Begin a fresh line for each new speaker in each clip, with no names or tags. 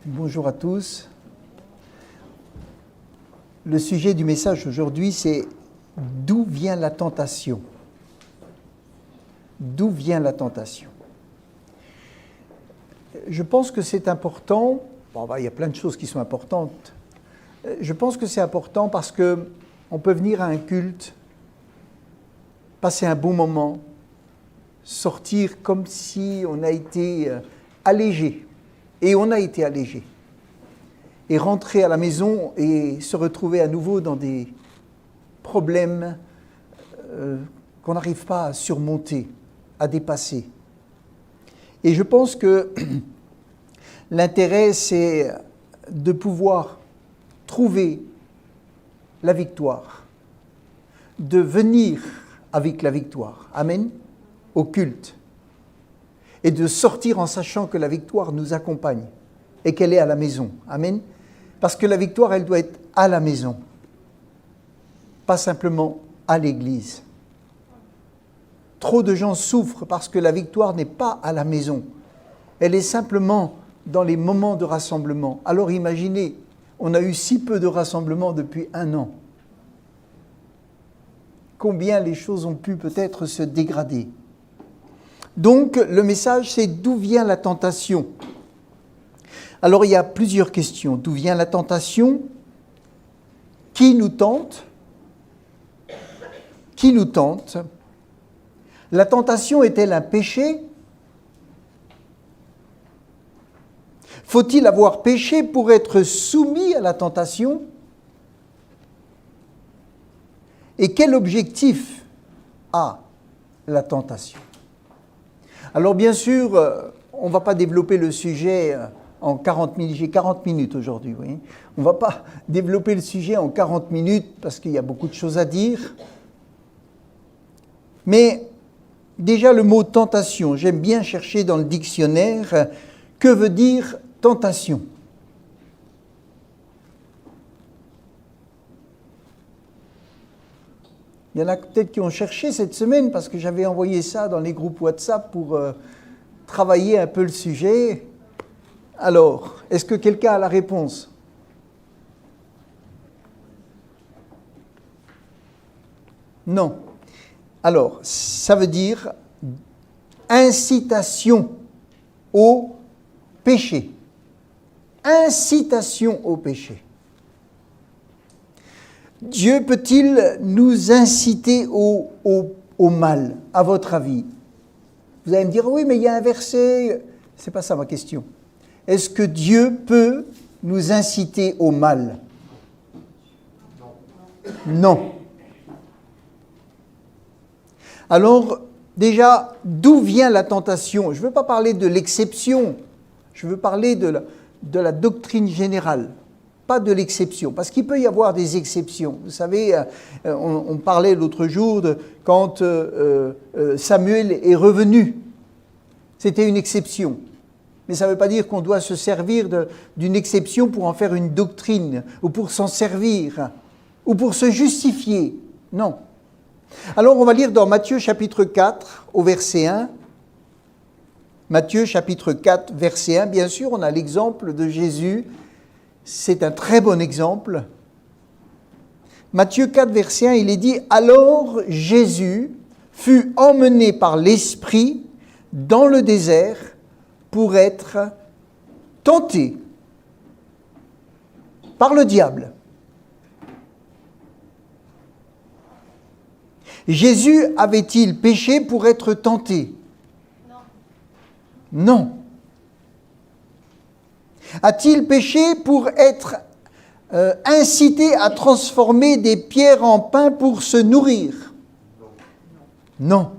Bonjour à tous. Le sujet du message aujourd'hui, c'est d'où vient la tentation? D'où vient la tentation? Je pense que c'est important. Il y a plein de choses qui sont importantes. Je pense que c'est important parce que on peut venir à un culte, passer un bon moment, sortir comme si on a été allégé. Et on a été allégé. Et rentrer à la maison et se retrouver à nouveau dans des problèmes qu'on n'arrive pas à surmonter, à dépasser. Et je pense que l'intérêt, c'est de pouvoir trouver la victoire, de venir avec la victoire, amen, au culte, et de sortir en sachant que la victoire nous accompagne et qu'elle est à la maison, amen, parce que la victoire, elle doit être à la maison, pas simplement à l'église. Trop de gens souffrent parce que la victoire n'est pas à la maison, elle est simplement dans les moments de rassemblement. Alors imaginez, on a eu si peu de rassemblements depuis 1 an. Combien les choses ont pu peut-être se dégrader. Donc, le message, c'est d'où vient la tentation? Alors, il y a plusieurs questions. D'où vient la tentation? Qui nous tente? Qui nous tente? La tentation est-elle un péché? Faut-il avoir péché pour être soumis à la tentation? Et quel objectif a la tentation? Alors bien sûr, on ne va pas développer le sujet en 40 minutes. J'ai 40 minutes aujourd'hui, oui. On ne va pas développer le sujet en 40 minutes parce qu'il y a beaucoup de choses à dire. Mais déjà le mot tentation, j'aime bien chercher dans le dictionnaire que veut dire tentation. Il y en a peut-être qui ont cherché cette semaine parce que j'avais envoyé ça dans les groupes WhatsApp pour travailler un peu le sujet. Alors, est-ce que quelqu'un a la réponse? Non. Alors, ça veut dire incitation au péché. Incitation au péché. Dieu peut-il nous inciter au mal, à votre avis? Vous allez me dire, oui, mais il y a un verset. Ce n'est pas ça ma question. Est-ce que Dieu peut nous inciter au mal? Non. Alors, déjà, d'où vient la tentation? Je ne veux pas parler de l'exception, je veux parler de la doctrine générale. Pas de l'exception, parce qu'il peut y avoir des exceptions. Vous savez, on parlait l'autre jour quand Samuel est revenu. C'était une exception. Mais ça ne veut pas dire qu'on doit se servir d'une exception pour en faire une doctrine, ou pour s'en servir, ou pour se justifier. Non. Alors on va lire dans Matthieu chapitre 4, au verset 1. Matthieu chapitre 4, verset 1. Bien sûr, on a l'exemple de Jésus. C'est un très bon exemple. Matthieu 4, verset 1, il est dit « Alors Jésus fut emmené par l'Esprit dans le désert pour être tenté par le diable. » Jésus avait-il péché pour être tenté? Non. A-t-il péché pour être incité à transformer des pierres en pain pour se nourrir? Non.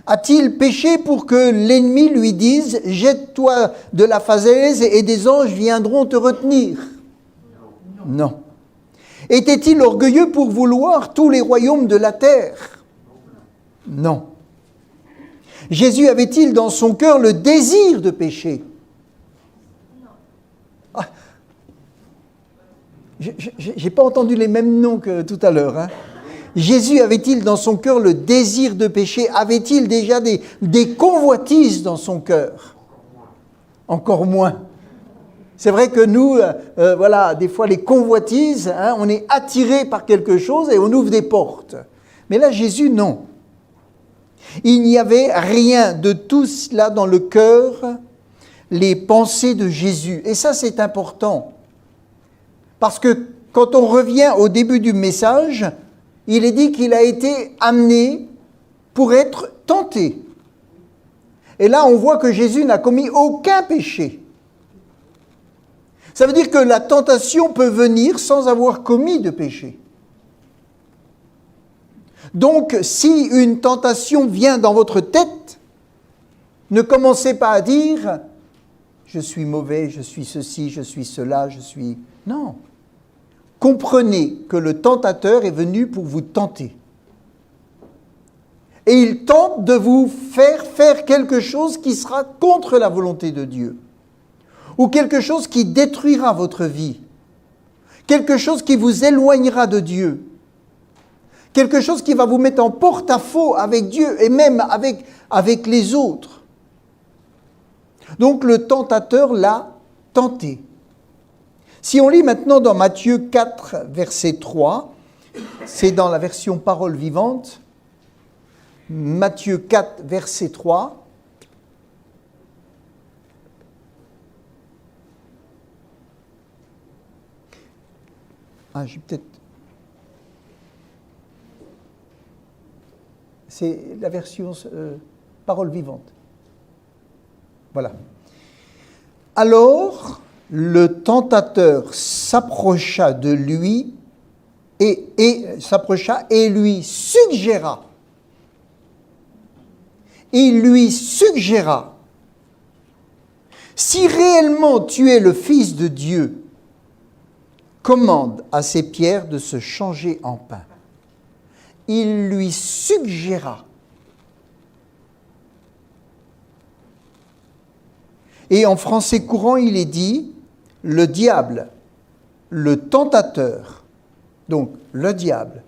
A-t-il péché pour que l'ennemi lui dise « Jette-toi de la falaise et des anges viendront te retenir » ? Non. Était-il orgueilleux pour vouloir tous les royaumes de la terre? Non. Jésus avait-il dans son cœur le désir de pécher? J'ai pas entendu les mêmes noms que tout à l'heure. Jésus avait-il dans son cœur le désir de pécher? Avait-il déjà des convoitises dans son cœur? Encore moins. C'est vrai que nous, voilà, des fois les convoitises, hein, on est attiré par quelque chose et on ouvre des portes. Mais là, Jésus, non. Il n'y avait rien de tout cela dans le cœur, les pensées de Jésus. Et ça, c'est important. Parce que quand on revient au début du message, il est dit qu'il a été amené pour être tenté. Et là, on voit que Jésus n'a commis aucun péché. Ça veut dire que la tentation peut venir sans avoir commis de péché. Donc, si une tentation vient dans votre tête, ne commencez pas à dire « je suis mauvais, je suis ceci, je suis cela, je suis… » Non. Comprenez que le tentateur est venu pour vous tenter. Et il tente de vous faire quelque chose qui sera contre la volonté de Dieu. Ou quelque chose qui détruira votre vie. Quelque chose qui vous éloignera de Dieu. Quelque chose qui va vous mettre en porte-à-faux avec Dieu et même avec les autres. Donc le tentateur l'a tenté. Si on lit maintenant dans Matthieu 4, verset 3, c'est dans la version Parole vivante, Matthieu 4, verset 3, j'ai peut-être… C'est la version Parole vivante. Voilà. Alors, le tentateur s'approcha de lui et lui suggéra. Il lui suggéra, si réellement tu es le Fils de Dieu, commande à ces pierres de se changer en pain. Il lui suggéra. Et en français courant, il est dit, le diable, le tentateur, donc le diable,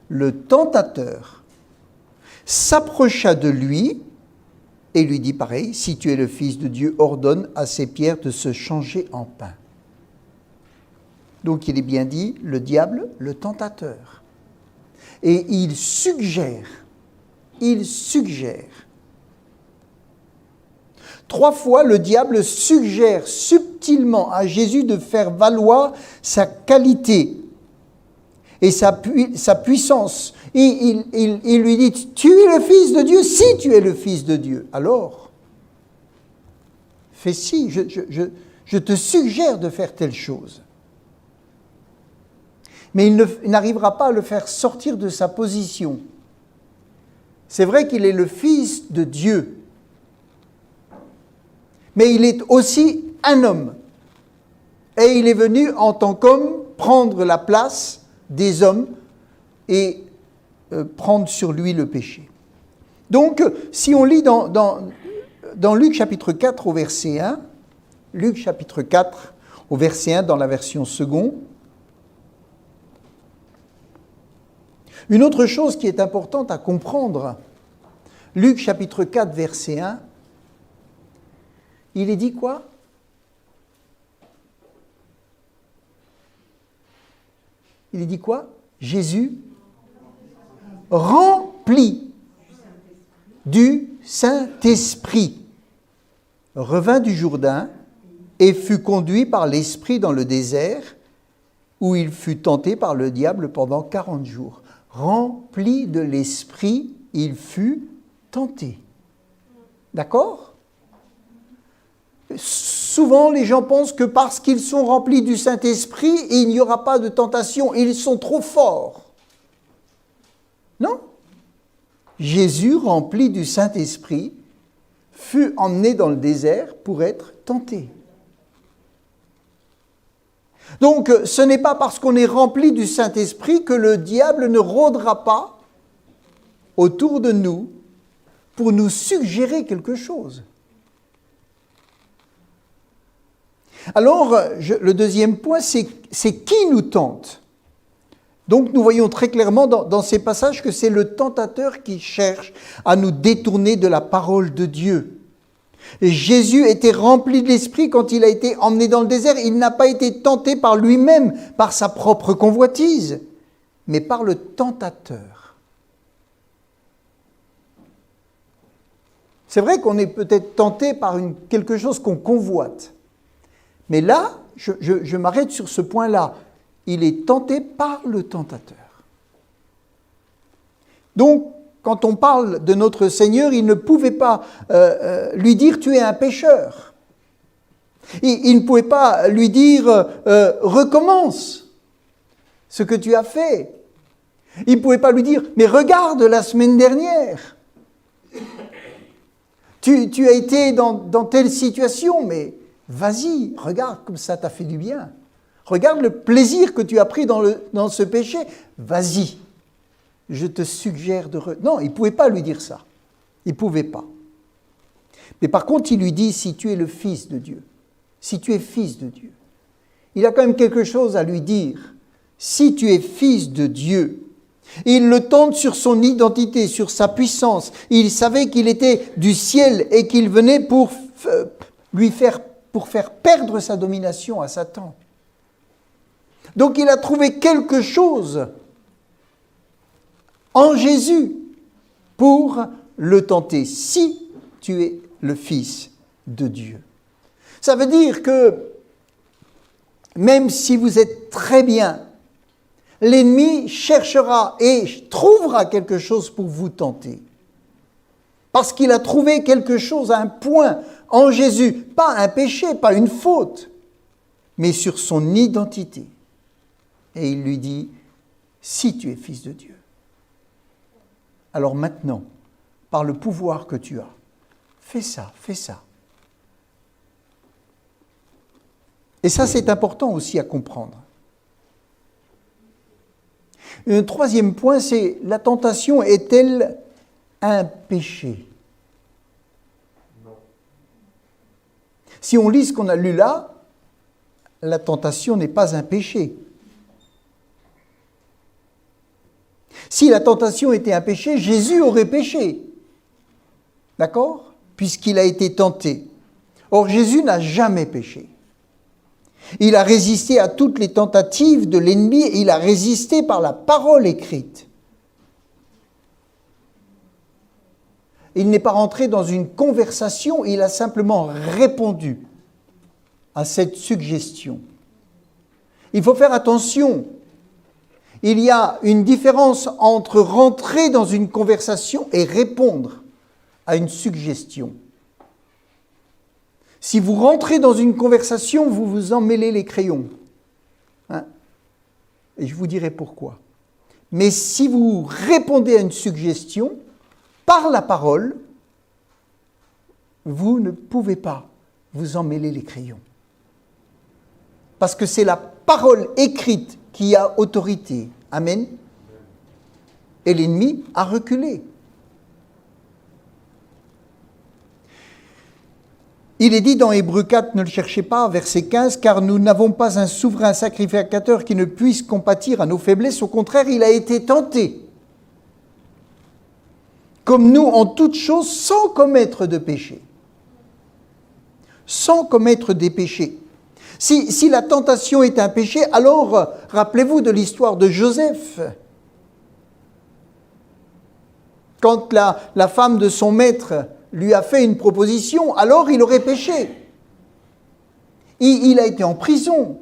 le tentateur, s'approcha de lui et lui dit pareil, si tu es le Fils de Dieu, ordonne à ces pierres de se changer en pain. Donc il est bien dit, le diable, le tentateur. Et il suggère. 3 fois, le diable suggère subtilement à Jésus de faire valoir sa qualité et sa puissance. Il lui dit, tu es le Fils de Dieu, si tu es le Fils de Dieu. Alors, fais ci, je te suggère de faire telle chose. Mais il n'arrivera pas à le faire sortir de sa position. C'est vrai qu'il est le Fils de Dieu, mais il est aussi un homme. Et il est venu en tant qu'homme prendre la place des hommes et prendre sur lui le péché. Donc, si on lit dans Luc chapitre 4 au verset 1, Luc chapitre 4 au verset 1 dans la version seconde, une autre chose qui est importante à comprendre, Luc chapitre 4, verset 1, il est dit quoi? Il est dit quoi? Jésus rempli du Saint-Esprit revint du Jourdain et fut conduit par l'Esprit dans le désert où il fut tenté par le diable pendant 40 jours. Rempli de l'Esprit, il fut tenté. D'accord? Souvent, les gens pensent que parce qu'ils sont remplis du Saint-Esprit, il n'y aura pas de tentation. Ils sont trop forts. Non? Jésus, rempli du Saint-Esprit, fut emmené dans le désert pour être tenté. Donc, ce n'est pas parce qu'on est rempli du Saint-Esprit que le diable ne rôdera pas autour de nous pour nous suggérer quelque chose. Alors, le deuxième point, c'est qui nous tente. Donc, nous voyons très clairement dans ces passages que c'est le tentateur qui cherche à nous détourner de la parole de Dieu. Et Jésus était rempli de l'Esprit quand il a été emmené dans le désert. Il n'a pas été tenté par lui-même, par sa propre convoitise, mais par le tentateur. C'est vrai qu'on est peut-être tenté par quelque chose qu'on convoite. Mais là, je m'arrête sur ce point-là. Il est tenté par le tentateur. Donc, quand on parle de notre Seigneur, il ne pouvait pas lui dire « tu es un pécheur ». Il ne pouvait pas lui dire « recommence ce que tu as fait ». Il ne pouvait pas lui dire « mais regarde la semaine dernière, tu as été dans telle situation, mais vas-y, regarde comme ça t'a fait du bien. Regarde le plaisir que tu as pris dans ce péché, vas-y. Je te suggère de... Non, il ne pouvait pas lui dire ça. Il ne pouvait pas. Mais par contre, il lui dit, si tu es le Fils de Dieu, si tu es Fils de Dieu, il a quand même quelque chose à lui dire. Si tu es Fils de Dieu, il le tente sur son identité, sur sa puissance. Il savait qu'il était du ciel et qu'il venait pour faire perdre sa domination à Satan. Donc il a trouvé quelque chose en Jésus pour le tenter, si tu es le Fils de Dieu. Ça veut dire que même si vous êtes très bien, l'ennemi cherchera et trouvera quelque chose pour vous tenter. Parce qu'il a trouvé quelque chose, un point en Jésus, pas un péché, pas une faute, mais sur son identité. Et il lui dit, si tu es Fils de Dieu. Alors maintenant, par le pouvoir que tu as, fais ça, fais ça. Et ça, c'est important aussi à comprendre. Un troisième point, c'est la tentation est-elle un péché ? Non. Si on lit ce qu'on a lu là, la tentation n'est pas un péché. Si la tentation était un péché, Jésus aurait péché. D'accord ? Puisqu'il a été tenté. Or, Jésus n'a jamais péché. Il a résisté à toutes les tentatives de l'ennemi et il a résisté par la parole écrite. Il n'est pas rentré dans une conversation, il a simplement répondu à cette suggestion. Il faut faire attention. Il y a une différence entre rentrer dans une conversation et répondre à une suggestion. Si vous rentrez dans une conversation, vous vous emmêlez les crayons. Hein ? Et je vous dirai pourquoi. Mais si vous répondez à une suggestion, par la parole, vous ne pouvez pas vous emmêler les crayons. Parce que c'est la parole écrite qui a autorité. Amen. Et l'ennemi a reculé. Il est dit dans Hébreux 4, ne le cherchez pas, verset 15, car nous n'avons pas un souverain sacrificateur qui ne puisse compatir à nos faiblesses. Au contraire, il a été tenté, comme nous en toutes choses, sans commettre de péché. Sans commettre des péchés. Si la tentation est un péché, alors rappelez-vous de l'histoire de Joseph. Quand la femme de son maître lui a fait une proposition, alors il aurait péché. Il a été en prison.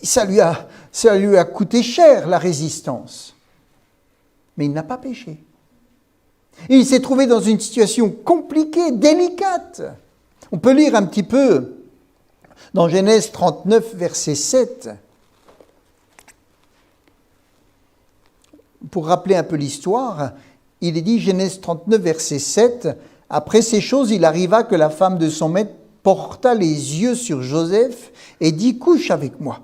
Ça lui a coûté cher, la résistance. Mais il n'a pas péché. Il s'est trouvé dans une situation compliquée, délicate. On peut lire un petit peu dans Genèse 39, verset 7. Pour rappeler un peu l'histoire, il est dit, Genèse 39, verset 7, « Après ces choses, il arriva que la femme de son maître porta les yeux sur Joseph et dit, « Couche avec moi. »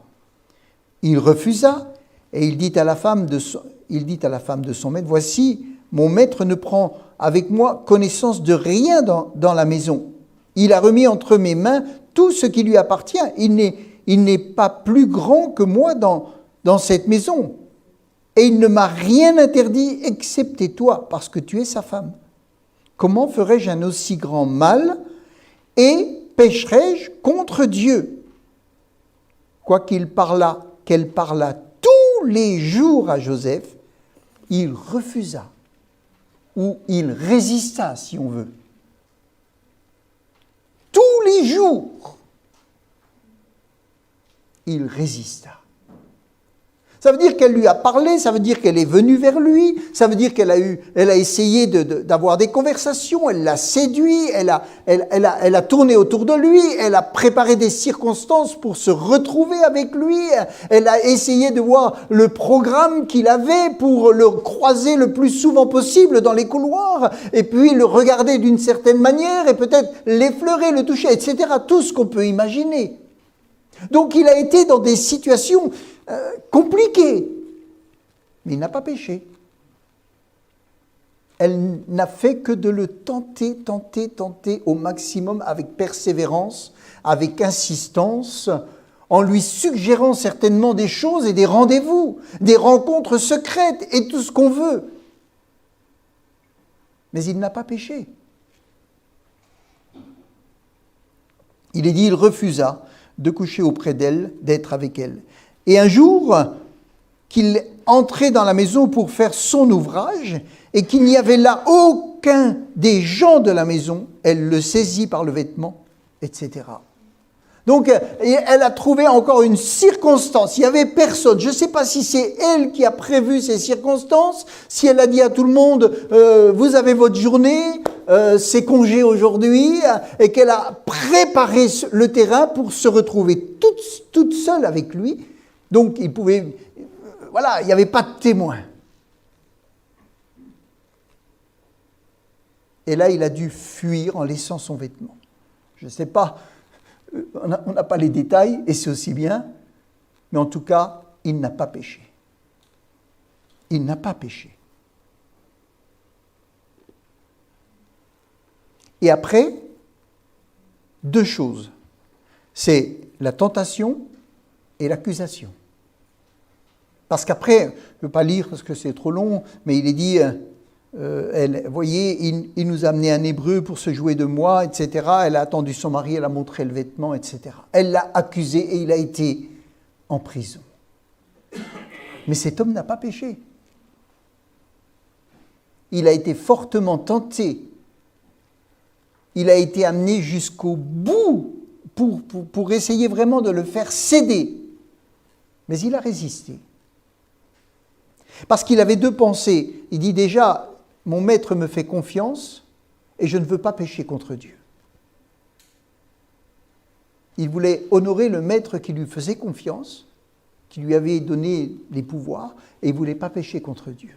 Il refusa et il dit à la femme de son maître, « Voici, mon maître ne prend avec moi connaissance de rien dans la maison. Il a remis entre mes mains tout ce qui lui appartient. Il n'est pas plus grand que moi dans cette maison. Et il ne m'a rien interdit excepté toi, parce que tu es sa femme. comment ferais-je un aussi grand mal et pécherais-je contre Dieu? Quoiqu'elle parlât tous les jours à Joseph, il refusa, ou il résista, si on veut. Tous les jours, il résista. Ça veut dire qu'elle lui a parlé, ça veut dire qu'elle est venue vers lui, ça veut dire qu'elle a essayé d'avoir des conversations, elle l'a séduit, elle a tourné autour de lui, elle a préparé des circonstances pour se retrouver avec lui, elle a essayé de voir le programme qu'il avait pour le croiser le plus souvent possible dans les couloirs, et puis le regarder d'une certaine manière, et peut-être l'effleurer, le toucher, etc. Tout ce qu'on peut imaginer. Donc il a été dans des situations compliquées, mais il n'a pas péché. Elle n'a fait que de le tenter au maximum, avec persévérance, avec insistance, en lui suggérant certainement des choses et des rendez-vous, des rencontres secrètes et tout ce qu'on veut. Mais il n'a pas péché. Il est dit, il refusa de coucher auprès d'elle, d'être avec elle. Et un jour, qu'il entrait dans la maison pour faire son ouvrage, et qu'il n'y avait là aucun des gens de la maison, elle le saisit par le vêtement, etc. Donc, elle a trouvé encore une circonstance. Il n'y avait personne. Je ne sais pas si c'est elle qui a prévu ces circonstances, si elle a dit à tout le monde, vous avez votre journée, c'est congé aujourd'hui, et qu'elle a préparé le terrain pour se retrouver toute seule avec lui. Donc, il pouvait, voilà, il n'y avait pas de témoin. Et là, il a dû fuir en laissant son vêtement. Je ne sais pas, on n'a pas les détails, et c'est aussi bien, mais en tout cas, il n'a pas péché. Il n'a pas péché. Et après, deux choses. C'est la tentation et l'accusation. Parce qu'après, je ne veux pas lire parce que c'est trop long, mais il est dit, voyez, il nous a amené un Hébreu pour se jouer de moi, etc. Elle a attendu son mari, elle a montré le vêtement, etc. Elle l'a accusé et il a été en prison. Mais cet homme n'a pas péché. Il a été fortement tenté. Il a été amené jusqu'au bout pour essayer vraiment de le faire céder. Mais il a résisté. Parce qu'il avait deux pensées. Il dit déjà, mon maître me fait confiance et je ne veux pas pécher contre Dieu. Il voulait honorer le maître qui lui faisait confiance, qui lui avait donné les pouvoirs, et il ne voulait pas pécher contre Dieu.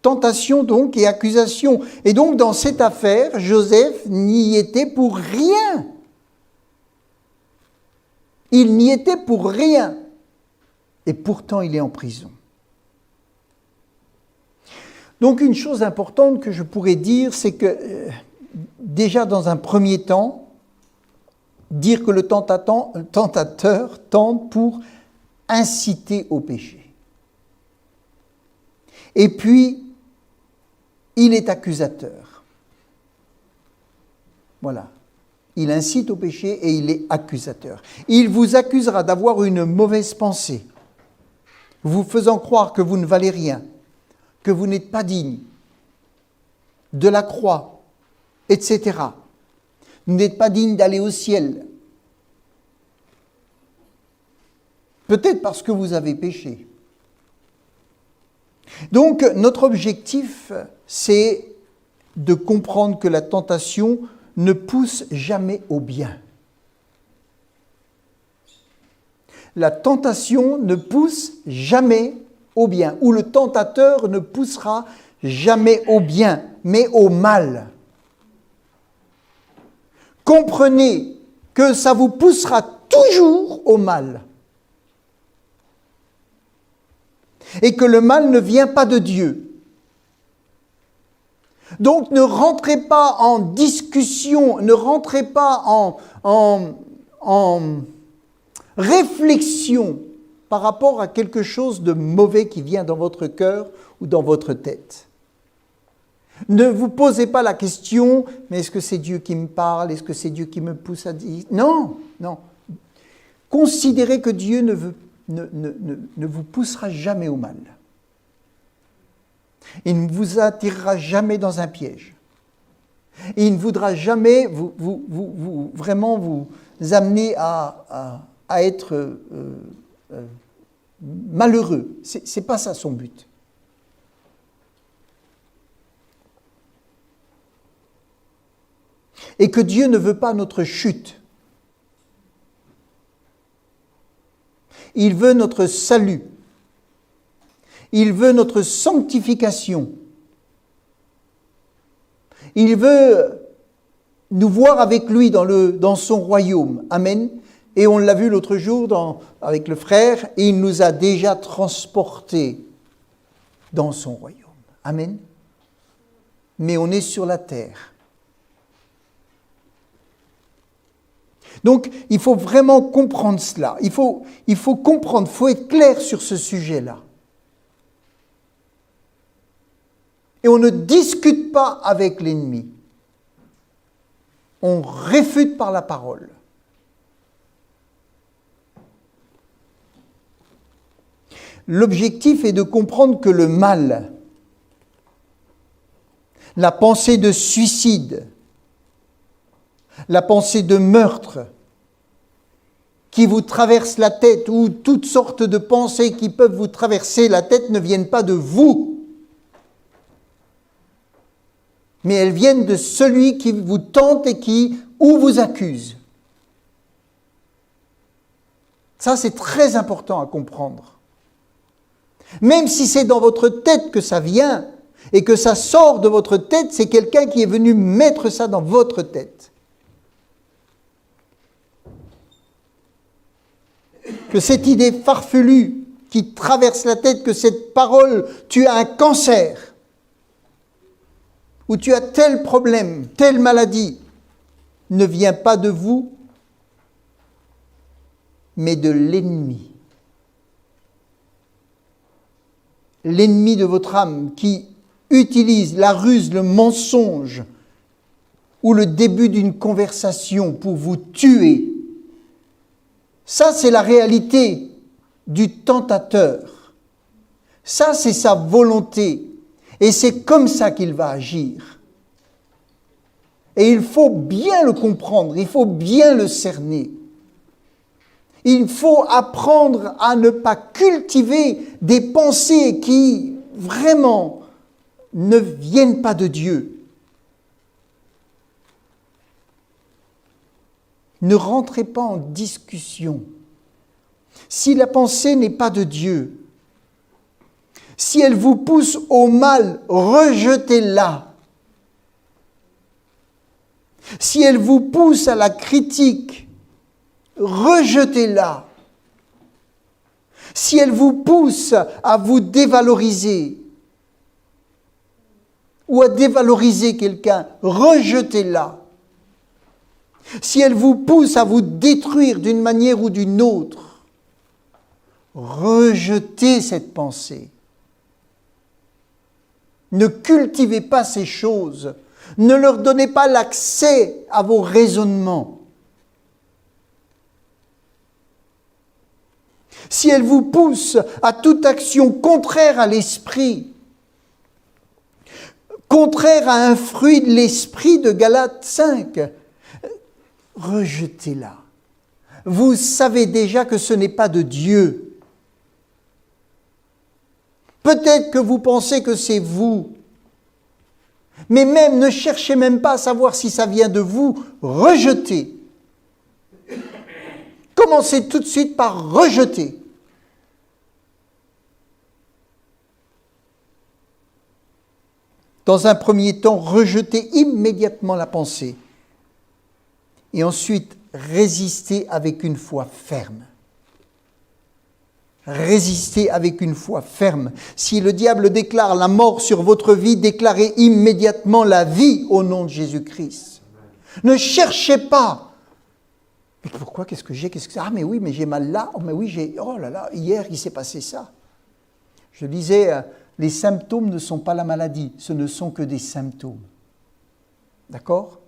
Tentation donc et accusation. Et donc dans cette affaire, Joseph n'y était pour rien. Il n'y était pour rien. Et pourtant, il est en prison. Donc, une chose importante que je pourrais dire, c'est que, déjà dans un premier temps, dire que le tentateur tente pour inciter au péché. Et puis, il est accusateur. Voilà. Il incite au péché et il est accusateur. Il vous accusera d'avoir une mauvaise pensée, vous faisant croire que vous ne valez rien, que vous n'êtes pas digne de la croix, etc. Vous n'êtes pas digne d'aller au ciel. Peut-être parce que vous avez péché. Donc, notre objectif, c'est de comprendre que la tentation ne pousse jamais au bien. La tentation ne pousse jamais au bien, ou le tentateur ne poussera jamais au bien, mais au mal. Comprenez que ça vous poussera toujours au mal. Et que le mal ne vient pas de Dieu. Donc ne rentrez pas en discussion, ne rentrez pas en réflexion par rapport à quelque chose de mauvais qui vient dans votre cœur ou dans votre tête. Ne vous posez pas la question, mais est-ce que c'est Dieu qui me parle? Est-ce que c'est Dieu qui me pousse à dire? Non, non. Considérez que Dieu ne vous poussera jamais au mal. Il ne vous attirera jamais dans un piège. Et il ne voudra jamais vraiment vous amener à être malheureux. Ce n'est pas ça son but. Et que Dieu ne veut pas notre chute. Il veut notre salut. Il veut notre sanctification. Il veut nous voir avec lui dans son royaume. Amen. Et on l'a vu l'autre jour avec le frère, et il nous a déjà transportés dans son royaume. Amen. Mais on est sur la terre. Donc, il faut vraiment comprendre cela. Il faut comprendre, il faut être clair sur ce sujet-là. Et on ne discute pas avec l'ennemi. On réfute par la parole. L'objectif est de comprendre que le mal, la pensée de suicide, la pensée de meurtre qui vous traverse la tête, ou toutes sortes de pensées qui peuvent vous traverser la tête ne viennent pas de vous, mais elles viennent de celui qui vous tente et ou vous accuse. Ça, c'est très important à comprendre. Même si c'est dans votre tête que ça vient et que ça sort de votre tête, c'est quelqu'un qui est venu mettre ça dans votre tête. Que cette idée farfelue qui traverse la tête, que cette parole, tu as un cancer, ou tu as tel problème, telle maladie, ne vient pas de vous, mais de l'ennemi. L'ennemi de votre âme qui utilise la ruse, le mensonge ou le début d'une conversation pour vous tuer. Ça, c'est la réalité du tentateur. Ça, c'est sa volonté. Et c'est comme ça qu'il va agir. Et il faut bien le comprendre, il faut bien le cerner. Il faut apprendre à ne pas cultiver des pensées qui, vraiment, ne viennent pas de Dieu. Ne rentrez pas en discussion. Si la pensée n'est pas de Dieu, si elle vous pousse au mal, rejetez-la. Si elle vous pousse à la critique, rejetez-la. Si elle vous pousse à vous dévaloriser ou à dévaloriser quelqu'un, rejetez-la. Si elle vous pousse à vous détruire d'une manière ou d'une autre, rejetez cette pensée. Ne cultivez pas ces choses. Ne leur donnez pas l'accès à vos raisonnements. Si elle vous pousse à toute action contraire à l'esprit, contraire à un fruit de l'esprit de Galates 5, rejetez-la. Vous savez déjà que ce n'est pas de Dieu. Peut-être que vous pensez que c'est vous. Mais même, ne cherchez même pas à savoir si ça vient de vous. Rejetez. Commencez tout de suite par rejeter. Dans un premier temps, rejetez immédiatement la pensée. Et ensuite, résistez avec une foi ferme. Résistez avec une foi ferme. Si le diable déclare la mort sur votre vie, déclarez immédiatement la vie au nom de Jésus-Christ. Ne cherchez pas. Mais pourquoi? Qu'est-ce que j'ai? Ah, mais oui, mais j'ai mal là. Oh, mais oui, oh là là, hier, il s'est passé ça. Je lisais Les symptômes ne sont pas la maladie, ce ne sont que des symptômes. D'accord?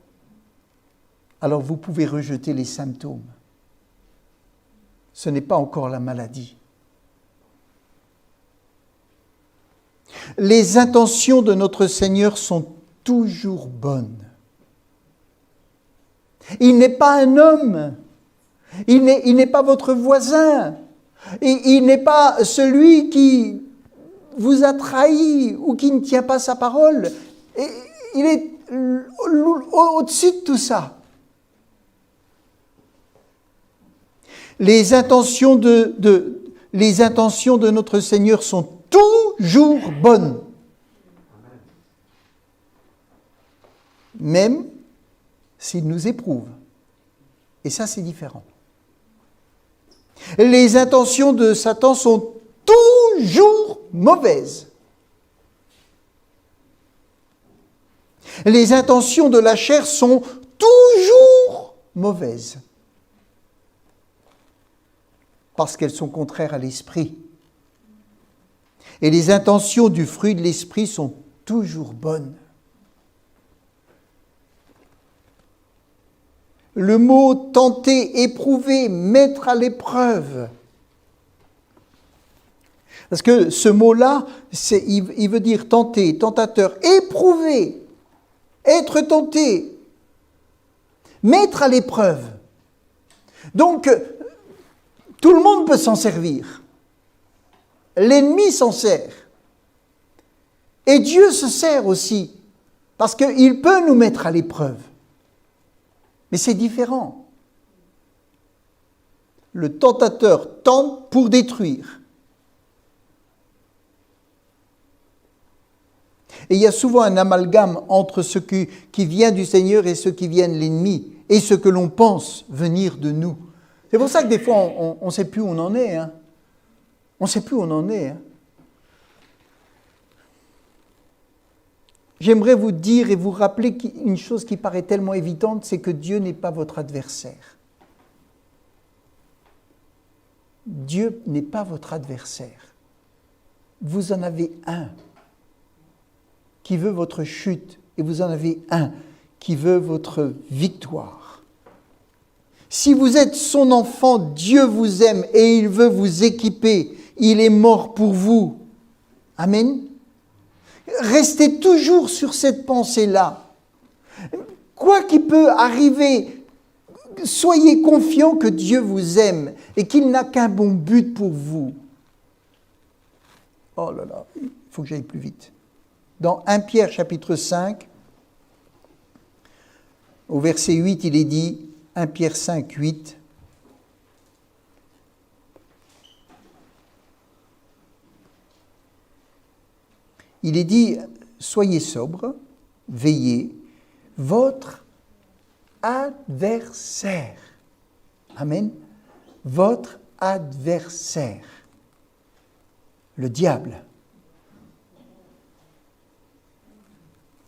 Alors vous pouvez rejeter les symptômes. Ce n'est pas encore la maladie. Les intentions de notre Seigneur sont toujours bonnes. Il n'est pas un homme. Il n'est pas votre voisin. Il n'est pas celui qui vous a trahi ou qui ne tient pas sa parole. Il est au-dessus de tout ça. Les intentions de notre Seigneur sont toujours bonnes. Même s'il nous éprouve. Et ça, c'est différent. Les intentions de Satan sont toujours mauvaises. Les intentions de la chair sont toujours mauvaises. Parce qu'elles sont contraires à l'esprit. Et les intentions du fruit de l'esprit sont toujours bonnes. Le mot tenter, éprouver, mettre à l'épreuve. Parce que ce mot-là, il veut dire tenter, tentateur, éprouver, être tenté, mettre à l'épreuve. Donc, tout le monde peut s'en servir. L'ennemi s'en sert. Et Dieu se sert aussi, parce qu'il peut nous mettre à l'épreuve. Mais c'est différent. Le tentateur tente pour détruire. Et il y a souvent un amalgame entre ce qui vient du Seigneur et ce qui vient de l'ennemi, et ce que l'on pense venir de nous. C'est pour ça que des fois, on ne sait plus où on en est. Hein. On ne sait plus où on en est. Hein. J'aimerais vous dire et vous rappeler une chose qui paraît tellement évidente, c'est que Dieu n'est pas votre adversaire. Dieu n'est pas votre adversaire. Vous en avez un qui veut votre chute et vous en avez un qui veut votre victoire. Si vous êtes son enfant, Dieu vous aime et il veut vous équiper. Il est mort pour vous. Amen. Restez toujours sur cette pensée-là. Quoi qu'il peut arriver, soyez confiants que Dieu vous aime et qu'il n'a qu'un bon but pour vous. Oh là là, il faut que j'aille plus vite. Dans 1 Pierre chapitre 5, au verset 8, il est dit, 1 Pierre 5, 8, il est dit, soyez sobres, veillez, votre adversaire, amen, votre adversaire, le diable,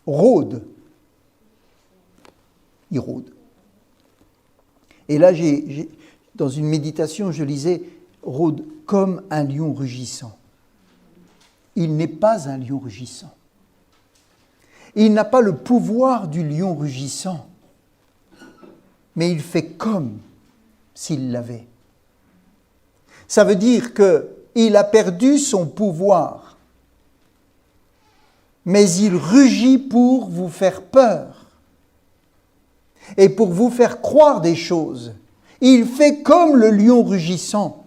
rôde, il rôde. Et là, dans une méditation, je lisais, rôde comme un lion rugissant. Il n'est pas un lion rugissant. Il n'a pas le pouvoir du lion rugissant, mais il fait comme s'il l'avait. Ça veut dire qu'il a perdu son pouvoir, mais il rugit pour vous faire peur et pour vous faire croire des choses. Il fait comme le lion rugissant.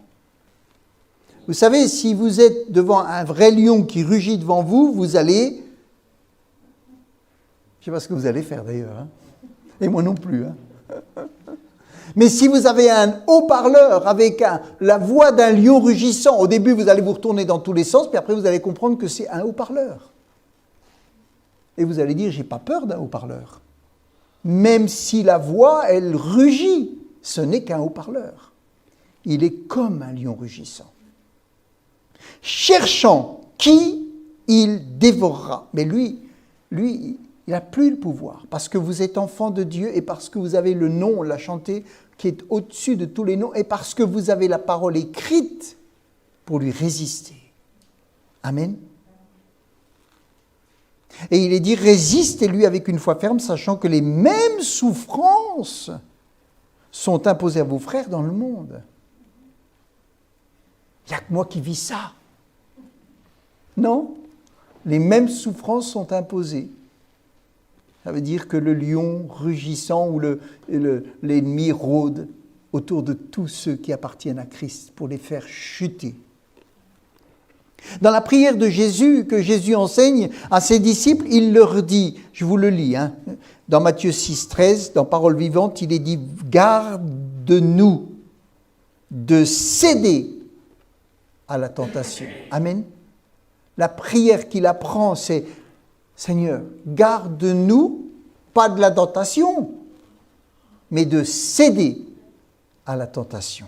Vous savez, si vous êtes devant un vrai lion qui rugit devant vous, vous allez... Je ne sais pas ce que vous allez faire d'ailleurs, hein. Et moi non plus. Hein. Mais si vous avez un haut-parleur avec la voix d'un lion rugissant, au début vous allez vous retourner dans tous les sens, puis après vous allez comprendre que c'est un haut-parleur. Et vous allez dire, j'ai pas peur d'un haut-parleur. Même si la voix, elle rugit, ce n'est qu'un haut-parleur. Il est comme un lion rugissant. Cherchant qui il dévorera. Mais lui, il n'a plus le pouvoir, parce que vous êtes enfant de Dieu et parce que vous avez le nom, on l'a chanté, qui est au-dessus de tous les noms, et parce que vous avez la parole écrite pour lui résister. Amen. Et il est dit, résistez-lui avec une foi ferme, sachant que les mêmes souffrances sont imposées à vos frères dans le monde. Il n'y a que moi qui vis ça. Non, les mêmes souffrances sont imposées. Ça veut dire que le lion rugissant ou l'ennemi rôde autour de tous ceux qui appartiennent à Christ pour les faire chuter. Dans la prière de Jésus, que Jésus enseigne à ses disciples, il leur dit, je vous le lis, dans Matthieu 6, 13, dans Parole vivante, il est dit, garde-nous de céder à la tentation. Amen. La prière qu'il apprend, c'est, Seigneur, garde-nous, pas de la tentation, mais de céder à la tentation.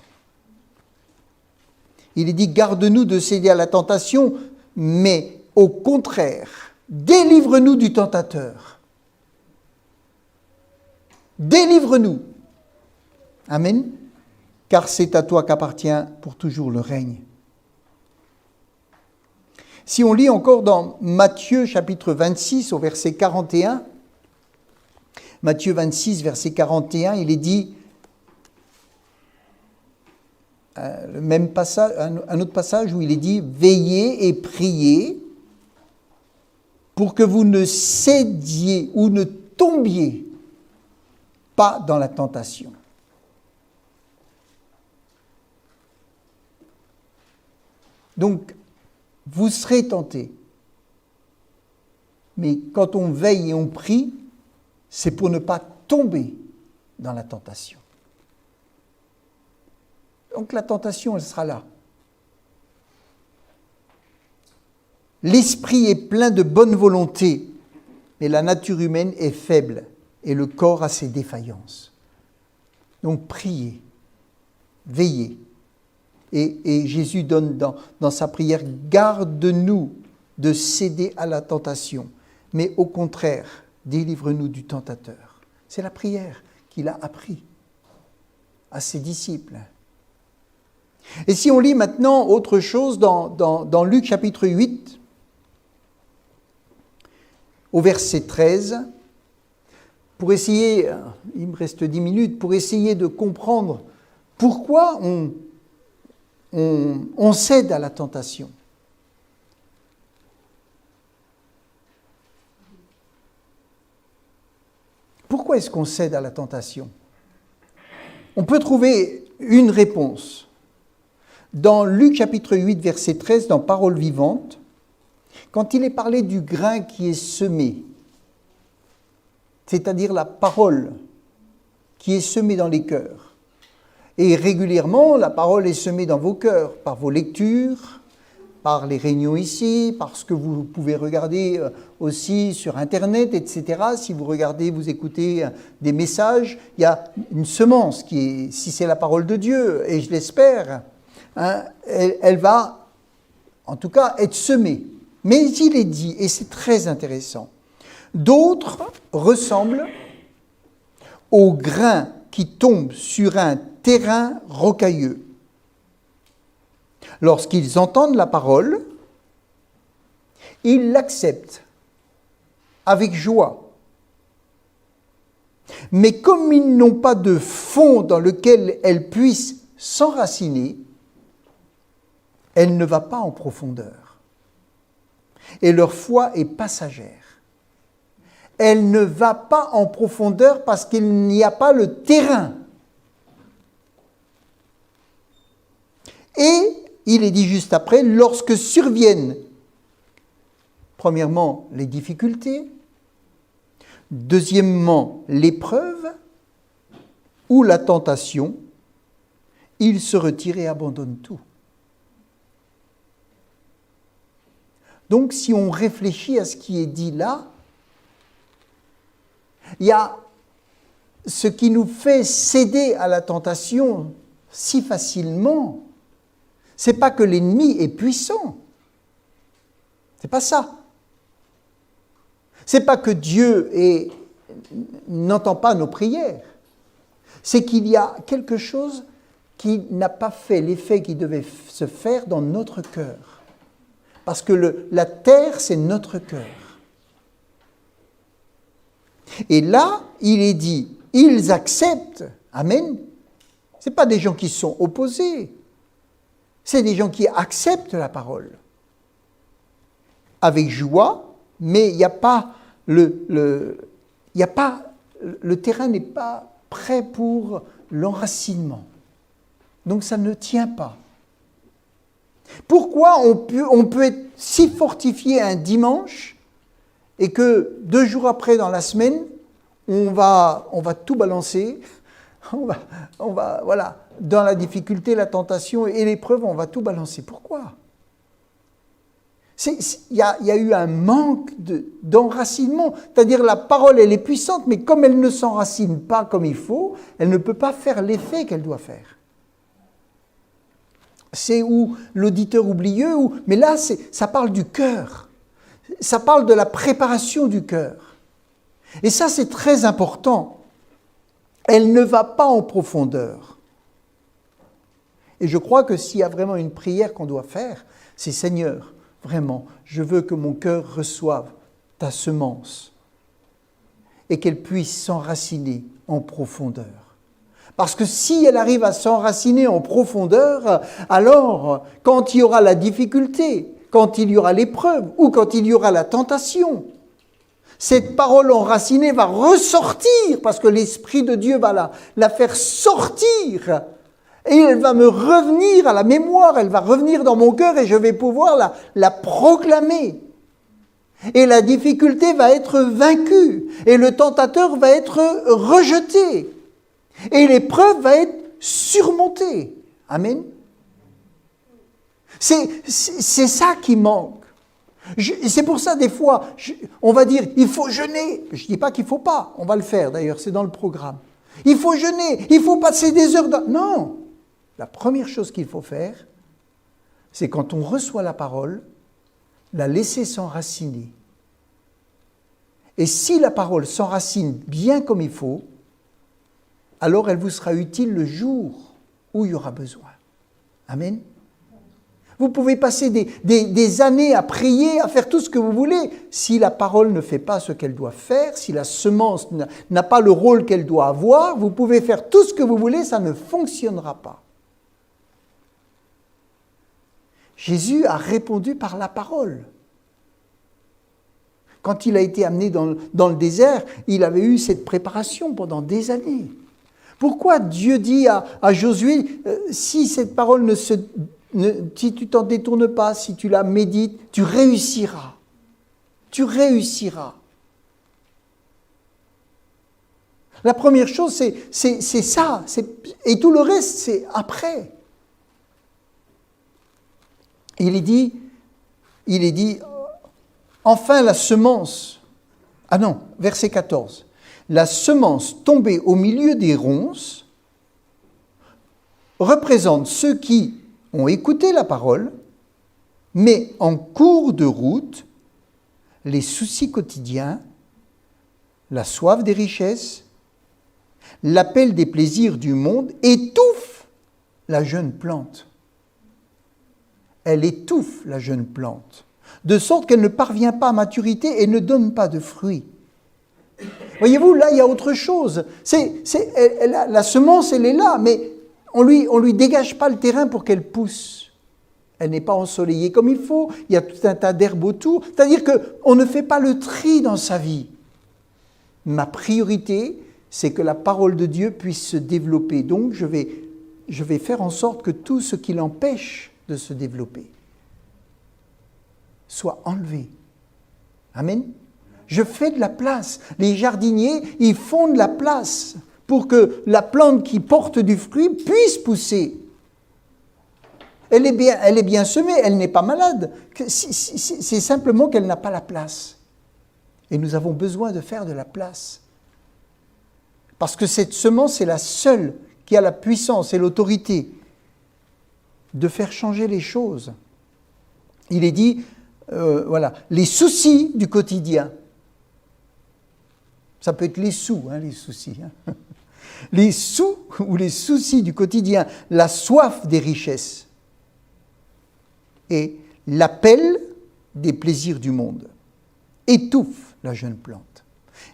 Il est dit, garde-nous de céder à la tentation, mais au contraire, délivre-nous du tentateur. Délivre-nous. Amen. Car c'est à toi qu'appartient pour toujours le règne. Si on lit encore dans Matthieu chapitre 26 au verset 41, Matthieu 26 verset 41, il est dit, le même passage, un autre passage où il est dit « Veillez et priez pour que vous ne cédiez ou ne tombiez pas dans la tentation. » Donc, vous serez tentés. Mais quand on veille et on prie, c'est pour ne pas tomber dans la tentation. Donc la tentation, elle sera là. L'esprit est plein de bonne volonté, mais la nature humaine est faible et le corps a ses défaillances. Donc priez, veillez. Et Jésus donne dans sa prière, garde-nous de céder à la tentation, mais au contraire, délivre-nous du tentateur. C'est la prière qu'il a appris à ses disciples. Et si on lit maintenant autre chose dans Luc chapitre 8, au verset 13, pour essayer, il me reste 10 minutes, pour essayer de comprendre pourquoi on cède à la tentation. Pourquoi est-ce qu'on cède à la tentation? On peut trouver une réponse. Dans Luc chapitre 8, verset 13, dans Parole vivante, quand il est parlé du grain qui est semé, c'est-à-dire la parole qui est semée dans les cœurs. Et régulièrement, la parole est semée dans vos cœurs, par vos lectures, par les réunions ici, par ce que vous pouvez regarder aussi sur Internet, etc. Si vous regardez, vous écoutez des messages, il y a une semence qui est, si c'est la parole de Dieu, et je l'espère, elle va, en tout cas, être semée. Mais il est dit, et c'est très intéressant, d'autres ressemblent aux grains qui tombent sur un terrain rocailleux. Lorsqu'ils entendent la parole, ils l'acceptent avec joie. Mais comme ils n'ont pas de fond dans lequel elle puisse s'enraciner, elle ne va pas en profondeur. Et leur foi est passagère. Elle ne va pas en profondeur parce qu'il n'y a pas le terrain. Et il est dit juste après, lorsque surviennent, premièrement, les difficultés, deuxièmement, l'épreuve ou la tentation, ils se retirent et abandonnent tout. Donc, si on réfléchit à ce qui est dit là, il y a ce qui nous fait céder à la tentation si facilement. C'est pas que l'ennemi est puissant. C'est pas ça. C'est pas que Dieu n'entend pas nos prières. C'est qu'il y a quelque chose qui n'a pas fait l'effet qui devait se faire dans notre cœur. Parce que la terre, c'est notre cœur. Et là, il est dit, ils acceptent. Amen. Ce n'est pas des gens qui sont opposés. C'est des gens qui acceptent la parole. Avec joie, mais il n'y a pas le terrain n'est pas prêt pour l'enracinement. Donc ça ne tient pas. Pourquoi on peut être si fortifié un dimanche et que 2 jours après dans la semaine, on va tout balancer, voilà, dans la difficulté, la tentation et l'épreuve, on va tout balancer. Pourquoi ? Il y a eu un manque d'enracinement. C'est-à-dire la parole, elle est puissante, mais comme elle ne s'enracine pas comme il faut, elle ne peut pas faire l'effet qu'elle doit faire. C'est où l'auditeur oublieux, mais là, ça parle du cœur. Ça parle de la préparation du cœur. Et ça, c'est très important. Elle ne va pas en profondeur. Et je crois que s'il y a vraiment une prière qu'on doit faire, c'est Seigneur, vraiment, je veux que mon cœur reçoive ta semence et qu'elle puisse s'enraciner en profondeur. Parce que si elle arrive à s'enraciner en profondeur, alors quand il y aura la difficulté, quand il y aura l'épreuve ou quand il y aura la tentation, cette parole enracinée va ressortir parce que l'Esprit de Dieu va la faire sortir. Et elle va me revenir à la mémoire, elle va revenir dans mon cœur et je vais pouvoir la proclamer. Et la difficulté va être vaincue et le tentateur va être rejeté. Et l'épreuve va être surmontée. Amen. C'est ça qui manque. C'est pour ça, des fois, on va dire, il faut jeûner. Je ne dis pas qu'il ne faut pas, on va le faire d'ailleurs, c'est dans le programme. Il faut jeûner, il faut passer des heures. Non, la première chose qu'il faut faire, c'est quand on reçoit la parole, la laisser s'enraciner. Et si la parole s'enracine bien comme il faut, alors elle vous sera utile le jour où il y aura besoin. Amen. Vous pouvez passer des années à prier, à faire tout ce que vous voulez. Si la parole ne fait pas ce qu'elle doit faire, si la semence n'a pas le rôle qu'elle doit avoir, vous pouvez faire tout ce que vous voulez, ça ne fonctionnera pas. Jésus a répondu par la parole. Quand il a été amené dans le désert, il avait eu cette préparation pendant des années. Pourquoi Dieu dit à Josué, si cette parole si tu t'en détournes pas, si tu la médites, tu réussiras. Tu réussiras. La première chose, c'est ça. Et tout le reste, c'est après. Il est dit, enfin la semence. Ah non, verset 14. La semence tombée au milieu des ronces représente ceux qui ont écouté la parole, mais en cours de route, les soucis quotidiens, la soif des richesses, l'appel des plaisirs du monde étouffent la jeune plante. Elle étouffe la jeune plante, de sorte qu'elle ne parvient pas à maturité et ne donne pas de fruits. Voyez-vous, là, il y a autre chose. La semence, elle est là, mais on lui dégage pas le terrain pour qu'elle pousse. Elle n'est pas ensoleillée comme il faut, il y a tout un tas d'herbes autour. C'est-à-dire qu'on ne fait pas le tri dans sa vie. Ma priorité, c'est que la parole de Dieu puisse se développer. Donc, je vais faire en sorte que tout ce qui l'empêche de se développer soit enlevé. Amen. Je fais de la place. Les jardiniers, ils font de la place pour que la plante qui porte du fruit puisse pousser. Elle est bien semée, elle n'est pas malade. C'est simplement qu'elle n'a pas la place. Et nous avons besoin de faire de la place. Parce que cette semence est la seule qui a la puissance et l'autorité de faire changer les choses. Il est dit, les soucis du quotidien. Ça peut être les sous, les soucis. Les sous ou les soucis du quotidien, la soif des richesses et l'appel des plaisirs du monde étouffent la jeune plante.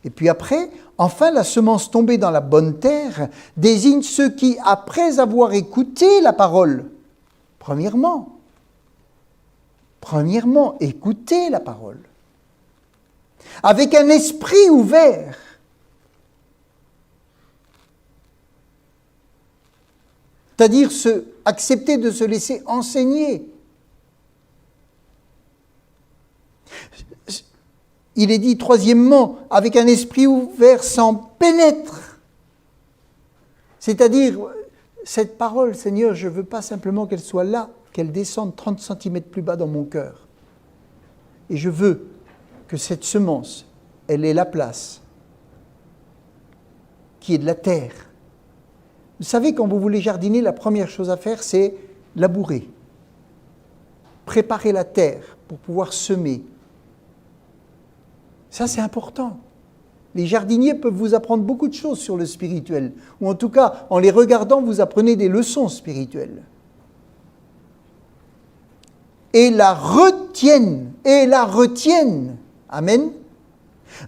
Et puis après, enfin, la semence tombée dans la bonne terre désigne ceux qui, après avoir écouté la parole, premièrement, écouter la parole, avec un esprit ouvert, c'est-à-dire accepter de se laisser enseigner. Il est dit, troisièmement, avec un esprit ouvert s'en pénètre. C'est-à-dire, cette parole, Seigneur, je ne veux pas simplement qu'elle soit là, qu'elle descende 30 cm plus bas dans mon cœur. Et je veux que cette semence, elle ait la place qui est de la terre. Vous savez, quand vous voulez jardiner, la première chose à faire, c'est labourer. Préparer la terre pour pouvoir semer. Ça, c'est important. Les jardiniers peuvent vous apprendre beaucoup de choses sur le spirituel. Ou en tout cas, en les regardant, vous apprenez des leçons spirituelles. Et la retiennent. Amen.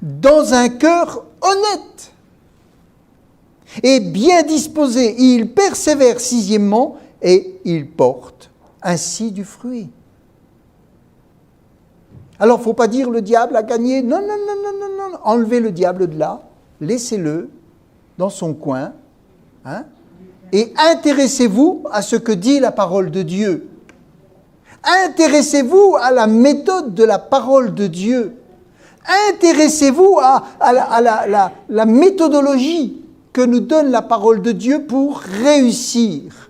Dans un cœur honnête. Et bien disposé. Il persévère, sixièmement, et il porte ainsi du fruit. Alors, il ne faut pas dire le diable a gagné. Non. Enlevez le diable de là, laissez-le dans son coin, et intéressez-vous à ce que dit la parole de Dieu. Intéressez-vous à la méthode de la parole de Dieu. Intéressez-vous à la méthodologie que nous donne la parole de Dieu pour réussir,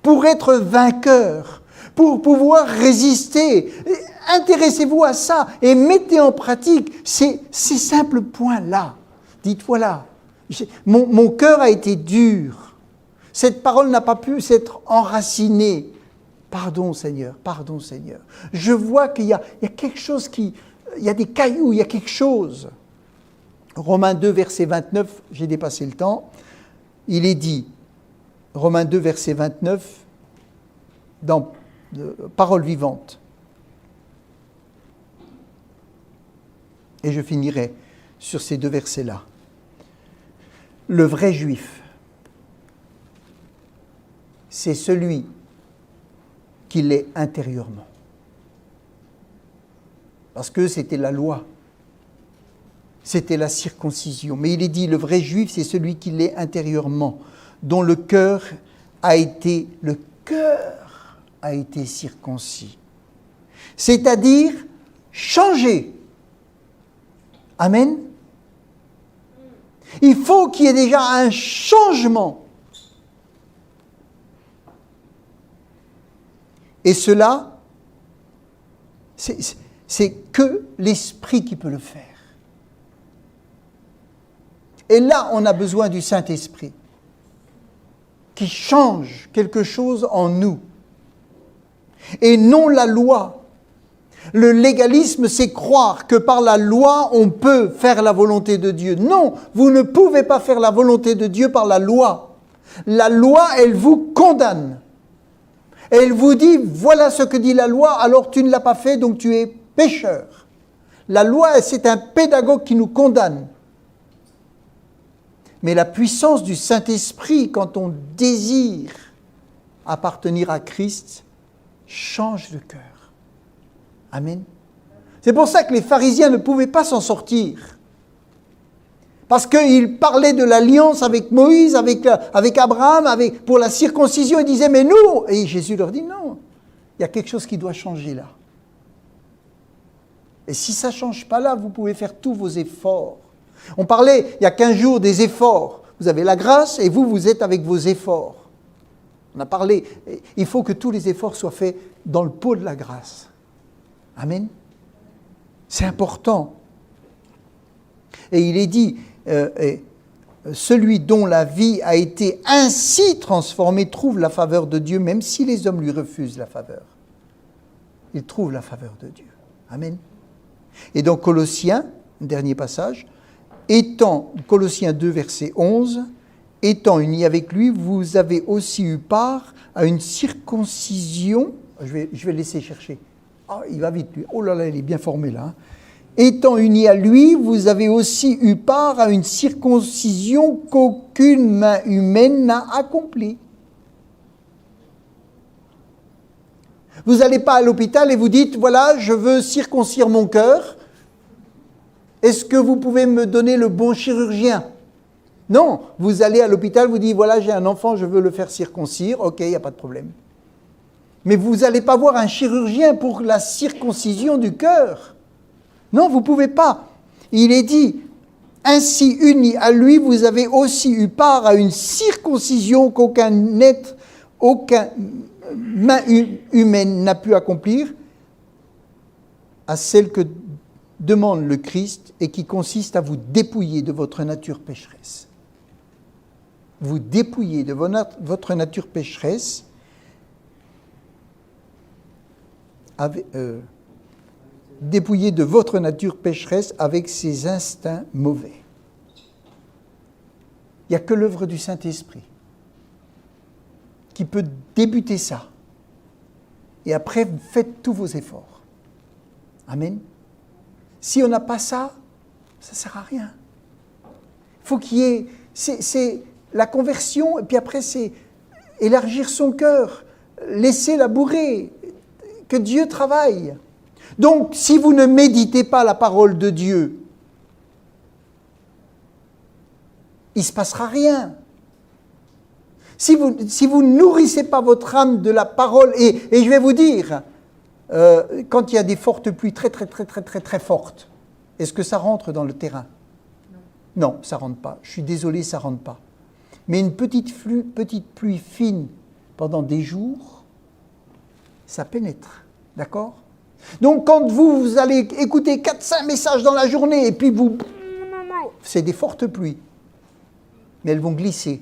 pour être vainqueur, pour pouvoir résister. Intéressez-vous à ça et mettez en pratique ces simples points-là. Dites, voilà, mon cœur a été dur. Cette parole n'a pas pu s'être enracinée. Pardon Seigneur. Je vois qu'il y a quelque chose il y a des cailloux, il y a quelque chose. Romains 2, verset 29, j'ai dépassé le temps. Il est dit, Romains 2, verset 29, dans Parole vivante. Et je finirai sur ces deux versets-là. Le vrai juif, c'est celui qui l'est intérieurement. Parce que c'était la loi, c'était la circoncision. Mais il est dit, le vrai juif, c'est celui qui l'est intérieurement, dont le cœur a été circoncis. C'est-à-dire changé. Amen. Il faut qu'il y ait déjà un changement. Et cela, c'est que l'Esprit qui peut le faire. Et là, on a besoin du Saint-Esprit qui change quelque chose en nous. Et non la loi. Le légalisme, c'est croire que par la loi, on peut faire la volonté de Dieu. Non, vous ne pouvez pas faire la volonté de Dieu par la loi. La loi, elle vous condamne. Elle vous dit, voilà ce que dit la loi, alors tu ne l'as pas fait, donc tu es pécheur. La loi, c'est un pédagogue qui nous condamne. Mais la puissance du Saint-Esprit, quand on désire appartenir à Christ, change le cœur. Amen. C'est pour ça que les pharisiens ne pouvaient pas s'en sortir. Parce qu'ils parlaient de l'alliance avec Moïse, avec Abraham, pour la circoncision. Ils disaient, mais nous... Et Jésus leur dit, non, il y a quelque chose qui doit changer là. Et si ça ne change pas là, vous pouvez faire tous vos efforts. On parlait, il y a 15 jours, des efforts. Vous avez la grâce et vous êtes avec vos efforts. On a parlé, il faut que tous les efforts soient faits dans le pot de la grâce. Amen. C'est important. Et il est dit, celui dont la vie a été ainsi transformée trouve la faveur de Dieu, même si les hommes lui refusent la faveur. Il trouve la faveur de Dieu. Amen. Et dans Colossiens, dernier passage, Colossiens 2, verset 11, étant unis avec lui, vous avez aussi eu part à une circoncision. Je vais le laisser chercher. Ah, il va vite, lui. Oh là là, il est bien formé là. étant unis à lui, vous avez aussi eu part à une circoncision qu'aucune main humaine n'a accomplie. Vous n'allez pas à l'hôpital et vous dites, voilà, je veux circoncire mon cœur. Est-ce que vous pouvez me donner le bon chirurgien? Non, vous allez à l'hôpital, vous dites, voilà, j'ai un enfant, je veux le faire circoncire. Ok, il n'y a pas de problème. Mais vous n'allez pas voir un chirurgien pour la circoncision du cœur. Non, vous ne pouvez pas. Il est dit, ainsi unis à lui, vous avez aussi eu part à une circoncision qu'aucun être, aucune main humaine n'a pu accomplir, à celle que demande le Christ et qui consiste à vous dépouiller de votre nature pécheresse. Vous dépouiller de votre nature pécheresse dépouiller de votre nature pécheresse avec ses instincts mauvais. Il n'y a que l'œuvre du Saint-Esprit qui peut débuter ça. Et après, vous faites tous vos efforts. Amen. Si on n'a pas ça, ça ne sert à rien. Il faut qu'il y ait... C'est la conversion, et puis après, c'est élargir son cœur, laisser labourer, que Dieu travaille. Donc, si vous ne méditez pas la parole de Dieu, il ne se passera rien. Si vous ne nourrissez pas votre âme de la parole, et je vais vous dire, quand il y a des fortes pluies très fortes, est-ce que ça rentre dans le terrain? Non, ça ne rentre pas. Je suis désolé, ça ne rentre pas. Mais une petite pluie fine pendant des jours, ça pénètre. D'accord? Donc, quand vous allez écouter 4-5 messages dans la journée, et puis c'est des fortes pluies, mais elles vont glisser.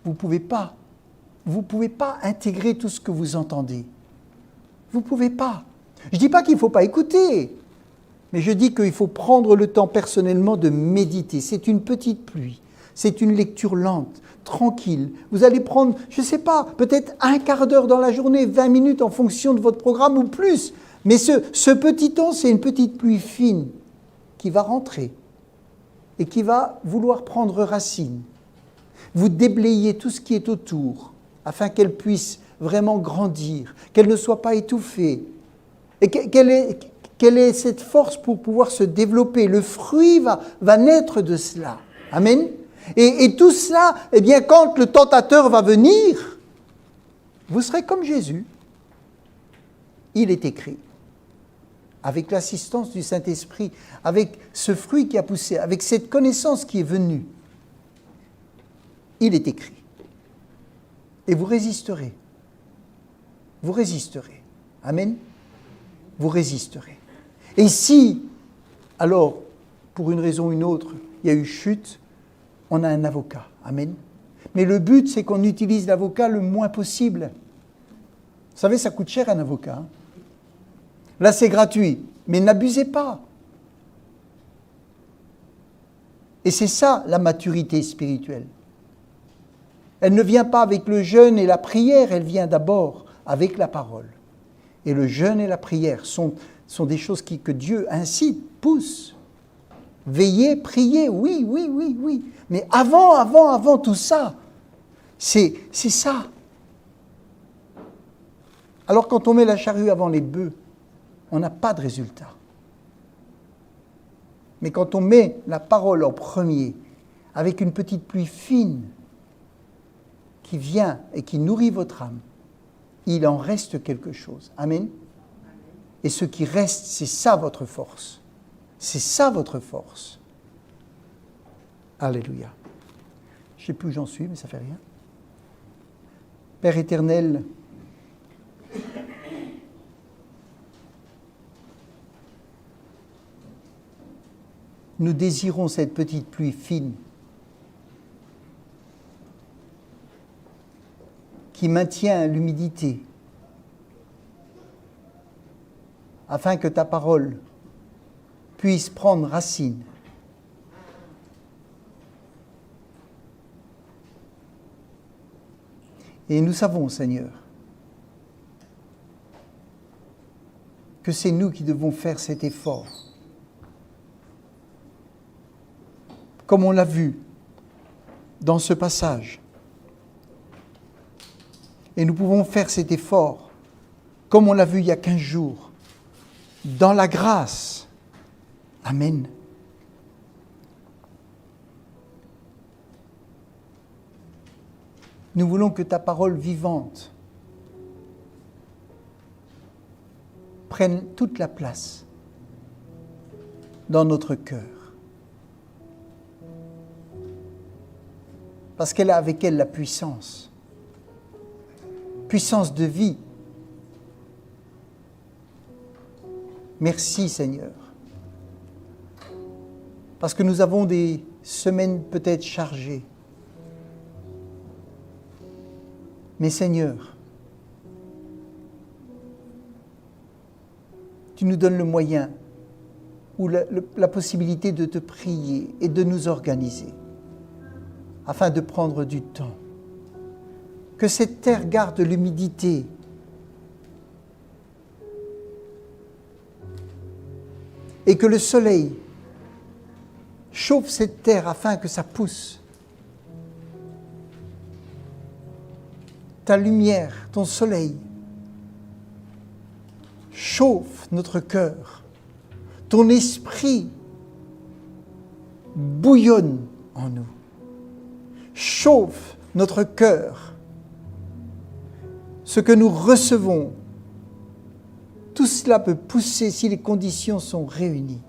Vous ne pouvez pas intégrer tout ce que vous entendez. Vous ne pouvez pas. Je ne dis pas qu'il ne faut pas écouter, mais je dis qu'il faut prendre le temps personnellement de méditer. C'est une petite pluie, c'est une lecture lente, tranquille. Vous allez prendre, je ne sais pas, peut-être un quart d'heure dans la journée, 20 minutes en fonction de votre programme ou plus. Mais ce petit temps, c'est une petite pluie fine qui va rentrer et qui va vouloir prendre racine. Vous déblayez tout ce qui est autour afin qu'elle puisse vraiment grandir, qu'elle ne soit pas étouffée et qu'elle ait cette force pour pouvoir se développer. Le fruit va naître de cela. Amen. Et tout cela, eh bien, quand le tentateur va venir, vous serez comme Jésus. Il est écrit, avec l'assistance du Saint-Esprit, avec ce fruit qui a poussé, avec cette connaissance qui est venue, il est écrit. Et vous résisterez. Vous résisterez. Amen. Vous résisterez. Et si, alors, pour une raison ou une autre, il y a eu chute, on a un avocat. Amen. Mais le but, c'est qu'on utilise l'avocat le moins possible. Vous savez, ça coûte cher un avocat. Hein? Là, c'est gratuit. Mais n'abusez pas. Et c'est ça, la maturité spirituelle. Elle ne vient pas avec le jeûne et la prière, elle vient d'abord avec la parole. Et le jeûne et la prière sont des choses que Dieu incite, pousse. Veillez, priez, oui. Mais avant tout ça, c'est ça. Alors quand on met la charrue avant les bœufs, on n'a pas de résultat. Mais quand on met la parole en premier, avec une petite pluie fine, qui vient et qui nourrit votre âme, il en reste quelque chose. Amen. Et ce qui reste, c'est ça votre force. C'est ça votre force. Alléluia. Je ne sais plus où j'en suis, mais ça ne fait rien. Père éternel, nous désirons cette petite pluie fine qui maintient l'humidité, afin que ta parole puisse prendre racine. Et nous savons, Seigneur, que c'est nous qui devons faire cet effort comme on l'a vu dans ce passage. Et nous pouvons faire cet effort, comme on l'a vu il y a 15 jours, dans la grâce. Amen. Nous voulons que ta parole vivante prenne toute la place dans notre cœur. Parce qu'elle a avec elle la puissance. Puissance de vie. Merci Seigneur. Parce que nous avons des semaines peut-être chargées. Mais Seigneur, tu nous donnes le moyen ou la possibilité de te prier et de nous organiser afin de prendre du temps. Que cette terre garde l'humidité. Et que le soleil chauffe cette terre afin que ça pousse. Ta lumière, ton soleil, chauffe notre cœur. Ton esprit bouillonne en nous. Chauffe notre cœur. Ce que nous recevons, tout cela peut pousser si les conditions sont réunies.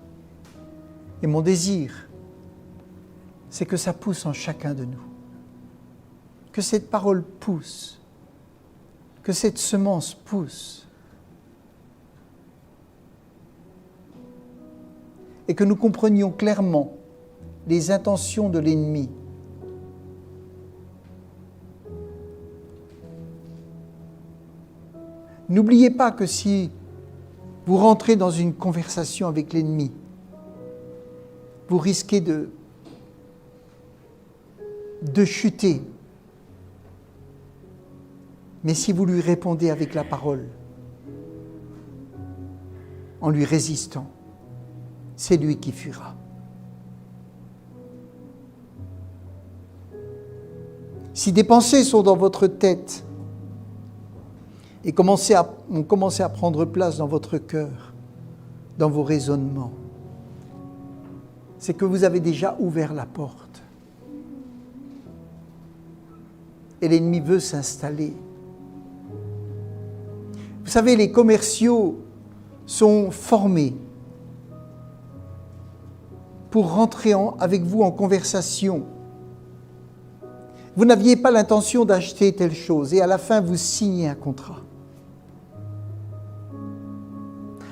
Et mon désir, c'est que ça pousse en chacun de nous. Que cette parole pousse. Que cette semence pousse. Et que nous comprenions clairement les intentions de l'ennemi. N'oubliez pas que si vous rentrez dans une conversation avec l'ennemi, vous risquez de chuter. Mais si vous lui répondez avec la parole, en lui résistant, c'est lui qui fuira. Si des pensées sont dans votre tête et ont commencé à prendre place dans votre cœur, dans vos raisonnements, c'est que vous avez déjà ouvert la porte. Et l'ennemi veut s'installer. Vous savez, les commerciaux sont formés pour rentrer avec vous en conversation. Vous n'aviez pas l'intention d'acheter telle chose et à la fin, vous signez un contrat.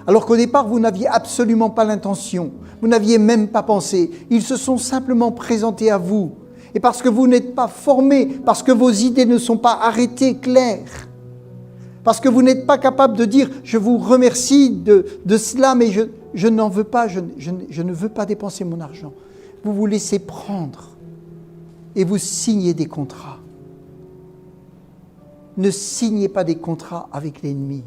Alors qu'au départ, vous n'aviez absolument pas l'intention. Vous n'aviez même pas pensé. Ils se sont simplement présentés à vous. Et parce que vous n'êtes pas formés, parce que vos idées ne sont pas arrêtées, claires, parce que vous n'êtes pas capable de dire « je vous remercie de cela, mais je n'en veux pas, je ne veux pas dépenser mon argent ». Vous vous laissez prendre et vous signez des contrats. Ne signez pas des contrats avec l'ennemi.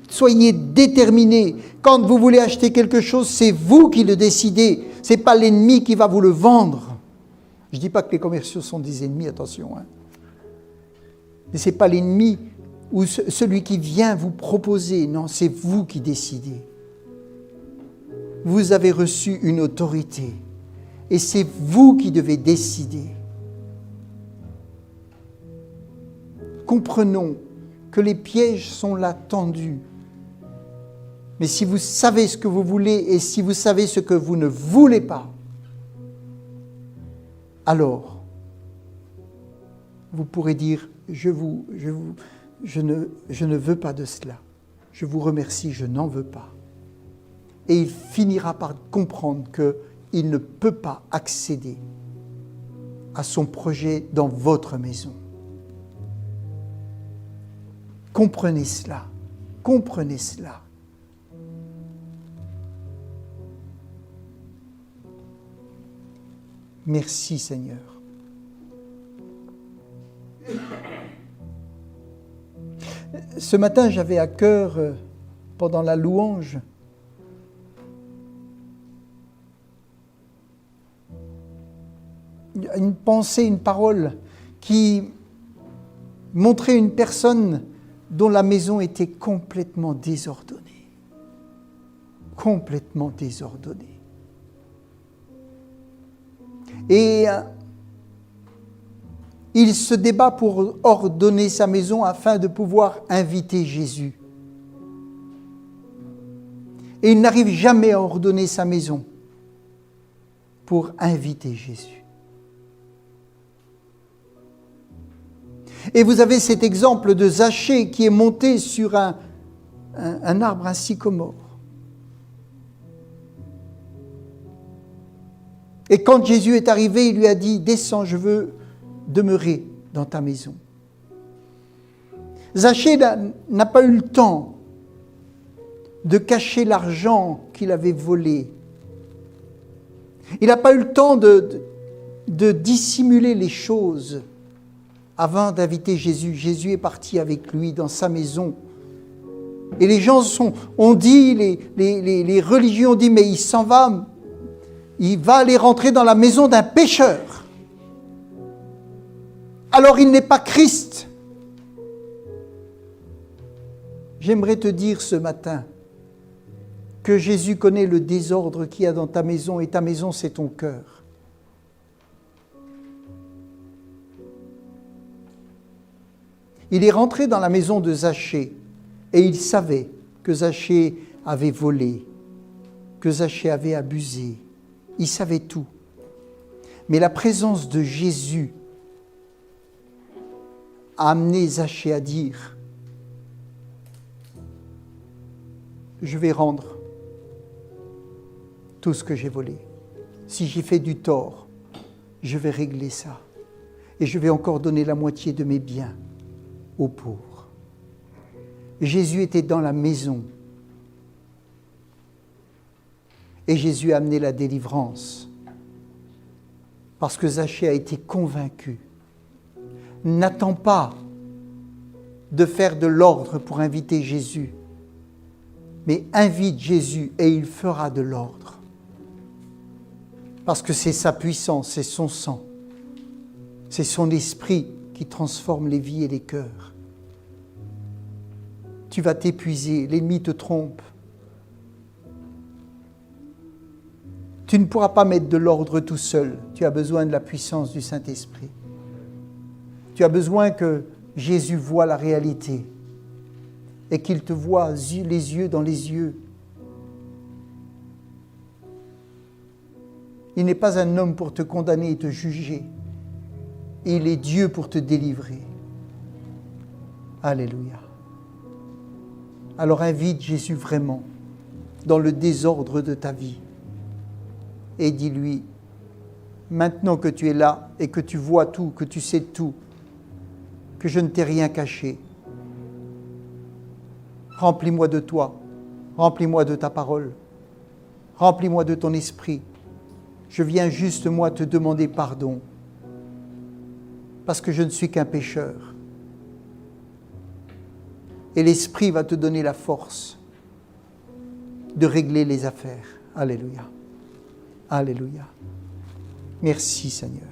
Soyez déterminés. Quand vous voulez acheter quelque chose, c'est vous qui le décidez. Ce n'est pas l'ennemi qui va vous le vendre. Je ne dis pas que les commerciaux sont des ennemis, attention. Mais ce n'est pas l'ennemi ou celui qui vient vous proposer. Non, c'est vous qui décidez. Vous avez reçu une autorité. Et c'est vous qui devez décider. Comprenons que les pièges sont là tendus. Mais si vous savez ce que vous voulez et si vous savez ce que vous ne voulez pas, alors vous pourrez dire « je ne veux pas de cela. Je vous remercie, je n'en veux pas. » Et il finira par comprendre qu'il ne peut pas accéder à son projet dans votre maison. Comprenez cela. Comprenez cela. Merci Seigneur. Ce matin, j'avais à cœur, pendant la louange, une pensée, une parole qui montrait une personne dont la maison était complètement désordonnée. Complètement désordonnée. Et il se débat pour ordonner sa maison afin de pouvoir inviter Jésus. Et il n'arrive jamais à ordonner sa maison pour inviter Jésus. Et vous avez cet exemple de Zachée qui est monté sur un arbre, un sycomore. Et quand Jésus est arrivé, il lui a dit « Descends, je veux demeurer dans ta maison. » Zachée n'a pas eu le temps de cacher l'argent qu'il avait volé. Il n'a pas eu le temps de dissimuler les choses avant d'inviter Jésus. Jésus est parti avec lui dans sa maison. Et les gens ont dit, les religions ont dit, mais il s'en va, il va aller rentrer dans la maison d'un pécheur. Alors il n'est pas Christ. J'aimerais te dire ce matin que Jésus connaît le désordre qu'il y a dans ta maison, et ta maison, c'est ton cœur. Il est rentré dans la maison de Zachée et il savait que Zachée avait volé, que Zachée avait abusé. Il savait tout. Mais la présence de Jésus a amené Zachée à dire « Je vais rendre tout ce que j'ai volé. Si j'ai fait du tort, je vais régler ça. Et je vais encore donner la moitié de mes biens aux pauvres. » Jésus était dans la maison. Et Jésus a amené la délivrance. Parce que Zachée a été convaincu. N'attends pas de faire de l'ordre pour inviter Jésus. Mais invite Jésus et il fera de l'ordre. Parce que c'est sa puissance, c'est son sang. C'est son esprit qui transforme les vies et les cœurs. Tu vas t'épuiser, l'ennemi te trompe. Tu ne pourras pas mettre de l'ordre tout seul. Tu as besoin de la puissance du Saint-Esprit. Tu as besoin que Jésus voie la réalité et qu'il te voie les yeux dans les yeux. Il n'est pas un homme pour te condamner et te juger. Il est Dieu pour te délivrer. Alléluia. Alors invite Jésus vraiment dans le désordre de ta vie et dis-lui, maintenant que tu es là et que tu vois tout, que tu sais tout, que je ne t'ai rien caché, remplis-moi de toi, remplis-moi de ta parole, remplis-moi de ton esprit. Je viens juste, moi, te demander pardon parce que je ne suis qu'un pécheur. Et l'Esprit va te donner la force de régler les affaires. Alléluia. Alléluia. Merci Seigneur.